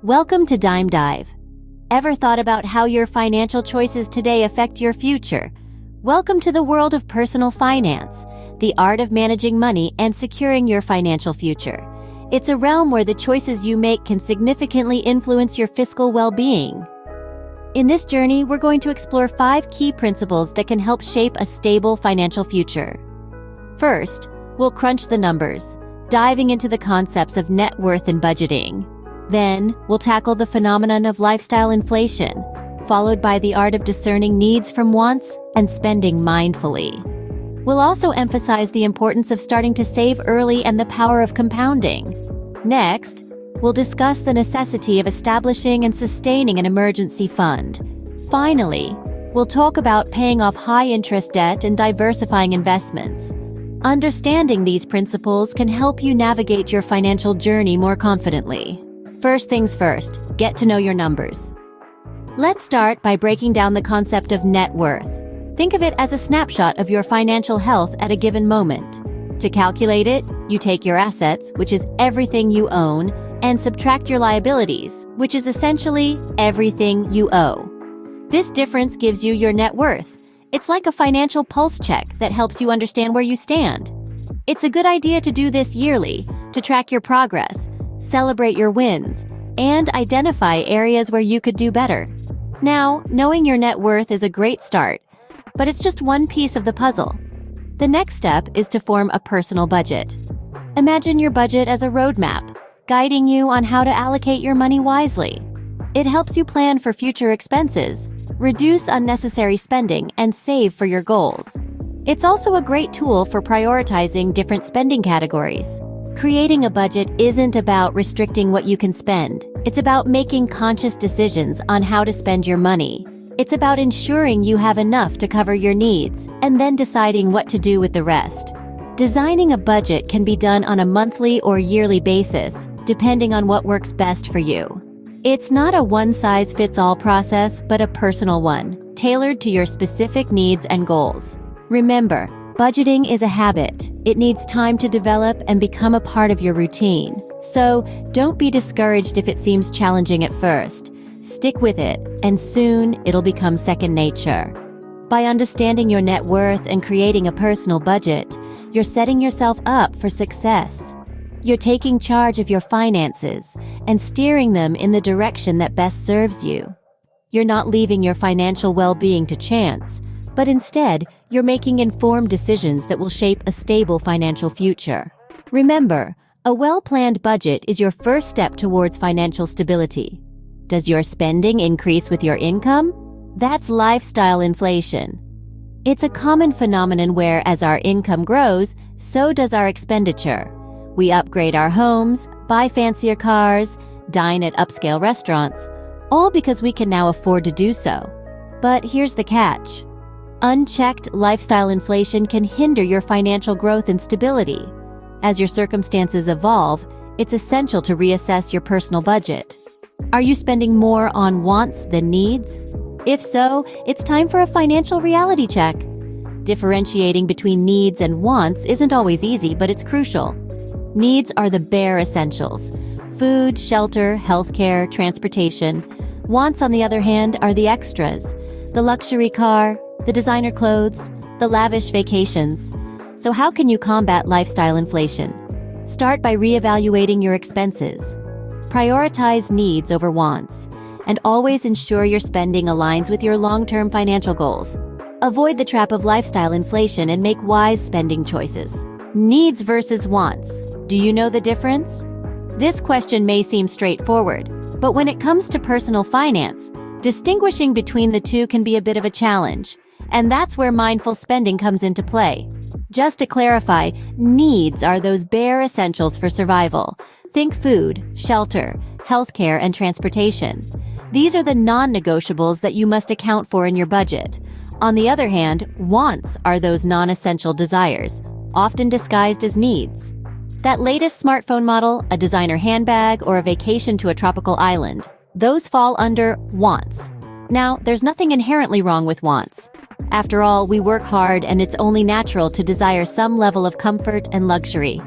Welcome to Dime Dive. Ever thought about how your financial choices today affect your future? Welcome to the world of personal finance, the art of managing money and securing your financial future. It's a realm where the choices you make can significantly influence your fiscal well-being. In this journey, we're going to explore 5 key principles that can help shape a stable financial future. First, we'll crunch the numbers, diving into the concepts of net worth and budgeting. Then, we'll tackle the phenomenon of lifestyle inflation, followed by the art of discerning needs from wants and spending mindfully. We'll also emphasize the importance of starting to save early and the power of compounding. Next, we'll discuss the necessity of establishing and sustaining an emergency fund. Finally, we'll talk about paying off high-interest debt and diversifying investments. Understanding these principles can help you navigate your financial journey more confidently. First things first, get to know your numbers. Let's start by breaking down the concept of net worth. Think of it as a snapshot of your financial health at a given moment. To calculate it, you take your assets, which is everything you own, and subtract your liabilities, which is essentially everything you owe. This difference gives you your net worth. It's like a financial pulse check that helps you understand where you stand. It's a good idea to do this yearly, to track your progress, celebrate your wins, and identify areas where you could do better. Now, knowing your net worth is a great start, but it's just one piece of the puzzle. The next step is to form a personal budget. Imagine your budget as a roadmap, guiding you on how to allocate your money wisely. It helps you plan for future expenses, reduce unnecessary spending, and save for your goals. It's also a great tool for prioritizing different spending categories. Creating a budget isn't about restricting what you can spend. It's about making conscious decisions on how to spend your money. It's about ensuring you have enough to cover your needs, and then deciding what to do with the rest. Designing a budget can be done on a monthly or yearly basis, depending on what works best for you. It's not a one-size-fits-all process, but a personal one, tailored to your specific needs and goals. Remember, budgeting is a habit. It needs time to develop and become a part of your routine. So, don't be discouraged if it seems challenging at first. Stick with it, and soon it'll become second nature. By understanding your net worth and creating a personal budget, you're setting yourself up for success. You're taking charge of your finances and steering them in the direction that best serves you. You're not leaving your financial well-being to chance, but instead, you're making informed decisions that will shape a stable financial future. Remember, a well-planned budget is your first step towards financial stability. Does your spending increase with your income? That's lifestyle inflation. It's a common phenomenon where, as our income grows, so does our expenditure. We upgrade our homes, buy fancier cars, dine at upscale restaurants, all because we can now afford to do so. But here's the catch. Unchecked lifestyle inflation can hinder your financial growth and stability. As your circumstances evolve, it's essential to reassess your personal budget. Are you spending more on wants than needs? If so, it's time for a financial reality check. Differentiating between needs and wants isn't always easy, but it's crucial. Needs are the bare essentials: food, shelter, healthcare, transportation. Wants, on the other hand, are the extras: the luxury car, the designer clothes, the lavish vacations. So how can you combat lifestyle inflation? Start by reevaluating your expenses. Prioritize needs over wants, and always ensure your spending aligns with your long-term financial goals. Avoid the trap of lifestyle inflation and make wise spending choices. Needs versus wants. Do you know the difference? This question may seem straightforward, but when it comes to personal finance, distinguishing between the two can be a bit of a challenge. And that's where mindful spending comes into play. Just to clarify, needs are those bare essentials for survival. Think food, shelter, healthcare, and transportation. These are the non-negotiables that you must account for in your budget. On the other hand, wants are those non-essential desires, often disguised as needs. That latest smartphone model, a designer handbag, or a vacation to a tropical island, those fall under wants. Now, there's nothing inherently wrong with wants. After all, we work hard and it's only natural to desire some level of comfort and luxury.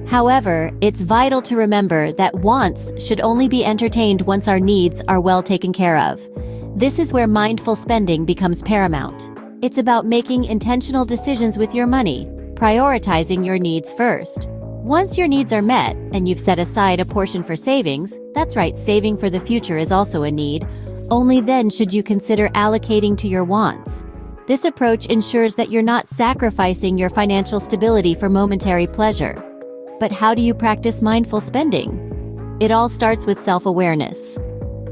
However, it's vital to remember that wants should only be entertained once our needs are well taken care of. This is where mindful spending becomes paramount. It's about making intentional decisions with your money, prioritizing your needs first. Once your needs are met and you've set aside a portion for savings, that's right, saving for the future is also a need, only then should you consider allocating to your wants. This approach ensures that you're not sacrificing your financial stability for momentary pleasure. But how do you practice mindful spending? It all starts with self-awareness.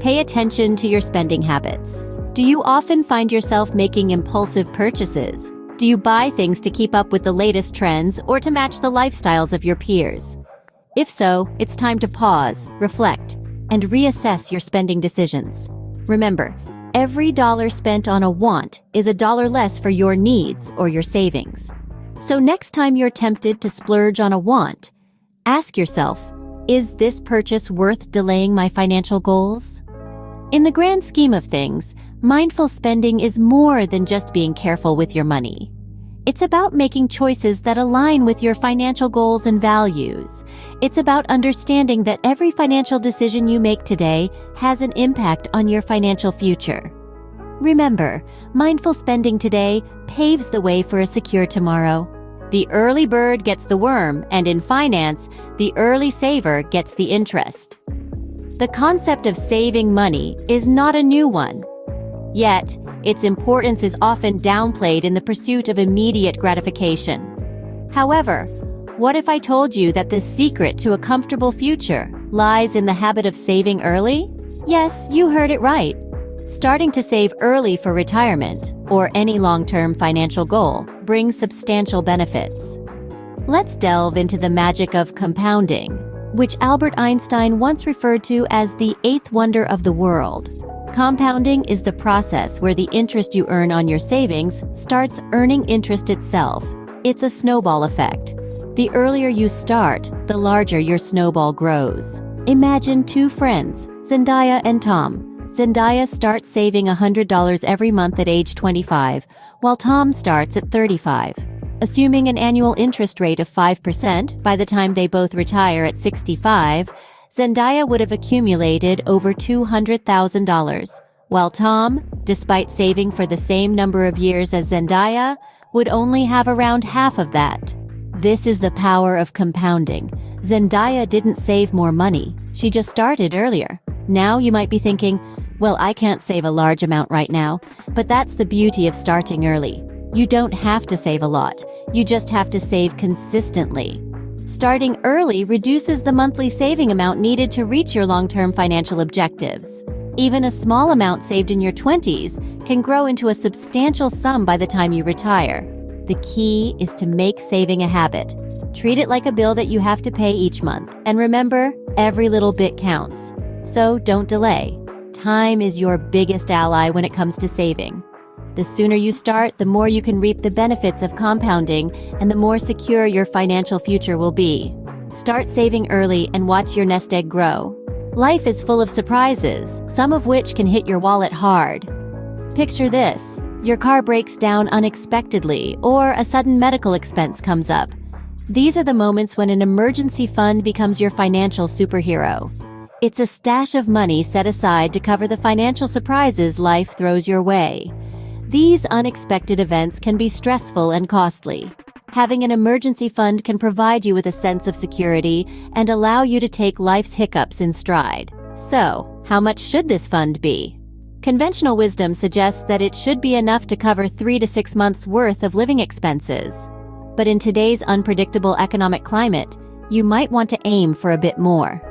Pay attention to your spending habits. Do you often find yourself making impulsive purchases? Do you buy things to keep up with the latest trends or to match the lifestyles of your peers? If so, it's time to pause, reflect, and reassess your spending decisions. Remember, every dollar spent on a want is a dollar less for your needs or your savings. So next time you're tempted to splurge on a want, ask yourself, is this purchase worth delaying my financial goals? In the grand scheme of things, mindful spending is more than just being careful with your money. It's about making choices that align with your financial goals and values. It's about understanding that every financial decision you make today has an impact on your financial future. Remember, mindful spending today paves the way for a secure tomorrow. The early bird gets the worm, and in finance, the early saver gets the interest. The concept of saving money is not a new one. Yet, its importance is often downplayed in the pursuit of immediate gratification. However, what if I told you that the secret to a comfortable future lies in the habit of saving early? Yes, you heard it right. Starting to save early for retirement or any long-term financial goal brings substantial benefits. Let's delve into the magic of compounding, which Albert Einstein once referred to as the eighth wonder of the world. Compounding is the process where the interest you earn on your savings starts earning interest itself. It's a snowball effect. The earlier you start, the larger your snowball grows. Imagine two friends, Zendaya and Tom. Zendaya starts saving $100 every month at age 25, while Tom starts at 35. Assuming an annual interest rate of 5% by the time they both retire at 65, Zendaya would have accumulated over $200,000, while Tom, despite saving for the same number of years as Zendaya, would only have around half of that. This is the power of compounding. Zendaya didn't save more money, she just started earlier. Now you might be thinking, well, I can't save a large amount right now, but that's the beauty of starting early. You don't have to save a lot, you just have to save consistently. Starting early reduces the monthly saving amount needed to reach your long-term financial objectives. Even a small amount saved in your 20s can grow into a substantial sum by the time you retire. The key is to make saving a habit. Treat it like a bill that you have to pay each month. And remember, every little bit counts. So don't delay. Time is your biggest ally when it comes to saving. The sooner you start, the more you can reap the benefits of compounding, and the more secure your financial future will be. Start saving early and watch your nest egg grow. Life is full of surprises, some of which can hit your wallet hard. Picture this: your car breaks down unexpectedly, or a sudden medical expense comes up. These are the moments when an emergency fund becomes your financial superhero. It's a stash of money set aside to cover the financial surprises life throws your way. These unexpected events can be stressful and costly. Having an emergency fund can provide you with a sense of security and allow you to take life's hiccups in stride. So, how much should this fund be? Conventional wisdom suggests that it should be enough to cover 3 to 6 months' worth of living expenses. But in today's unpredictable economic climate, you might want to aim for a bit more.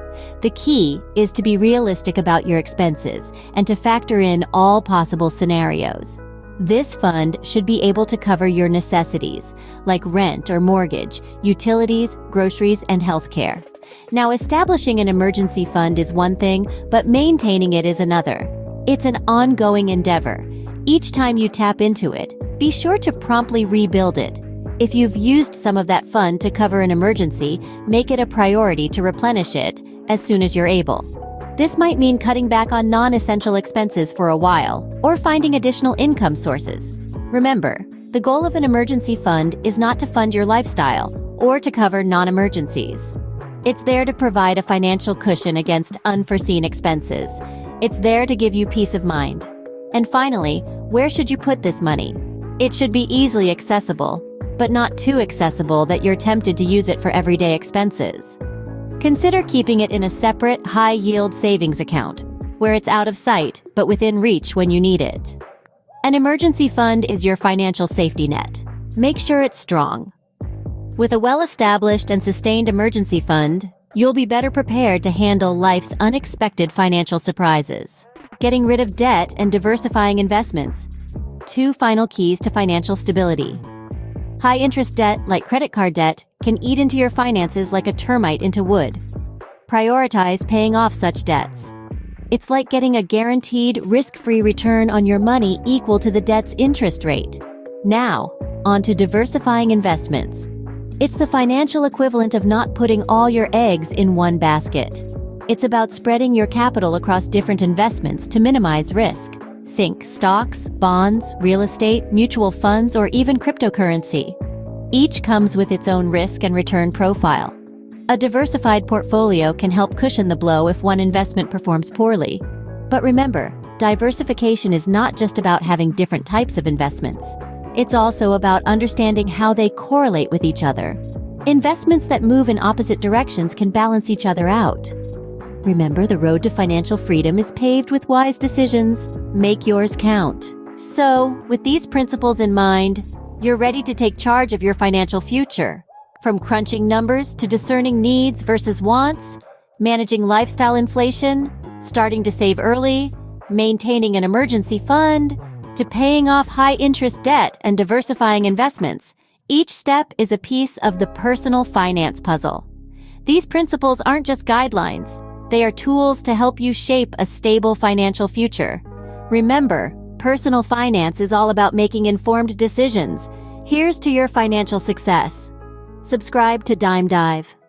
The key is to be realistic about your expenses and to factor in all possible scenarios. This fund should be able to cover your necessities, like rent or mortgage, utilities, groceries, and healthcare. Now, establishing an emergency fund is one thing, but maintaining it is another. It's an ongoing endeavor. Each time you tap into it, be sure to promptly rebuild it. If you've used some of that fund to cover an emergency, make it a priority to replenish it as soon as you're able. This might mean cutting back on non-essential expenses for a while, or finding additional income sources. Remember, the goal of an emergency fund is not to fund your lifestyle, or to cover non-emergencies. It's there to provide a financial cushion against unforeseen expenses. It's there to give you peace of mind. And finally, where should you put this money? It should be easily accessible, but not too accessible that you're tempted to use it for everyday expenses. Consider keeping it in a separate, high-yield savings account, where it's out of sight but within reach when you need it. An emergency fund is your financial safety net. Make sure it's strong. With a well-established and sustained emergency fund, you'll be better prepared to handle life's unexpected financial surprises. Getting rid of debt and diversifying investments. 2 final keys to financial stability. High-interest debt, like credit card debt, can eat into your finances like a termite into wood. Prioritize paying off such debts. It's like getting a guaranteed, risk-free return on your money equal to the debt's interest rate. Now, on to diversifying investments. It's the financial equivalent of not putting all your eggs in one basket. It's about spreading your capital across different investments to minimize risk. Think stocks, bonds, real estate, mutual funds, or even cryptocurrency. Each comes with its own risk and return profile. A diversified portfolio can help cushion the blow if one investment performs poorly. But remember, diversification is not just about having different types of investments. It's also about understanding how they correlate with each other. Investments that move in opposite directions can balance each other out. Remember, the road to financial freedom is paved with wise decisions. Make yours count. So, with these principles in mind, you're ready to take charge of your financial future. From crunching numbers to discerning needs versus wants, managing lifestyle inflation, starting to save early, maintaining an emergency fund, to paying off high-interest debt and diversifying investments, each step is a piece of the personal finance puzzle. These principles aren't just guidelines. They are tools to help you shape a stable financial future. Remember, personal finance is all about making informed decisions. Here's to your financial success. Subscribe to Dive.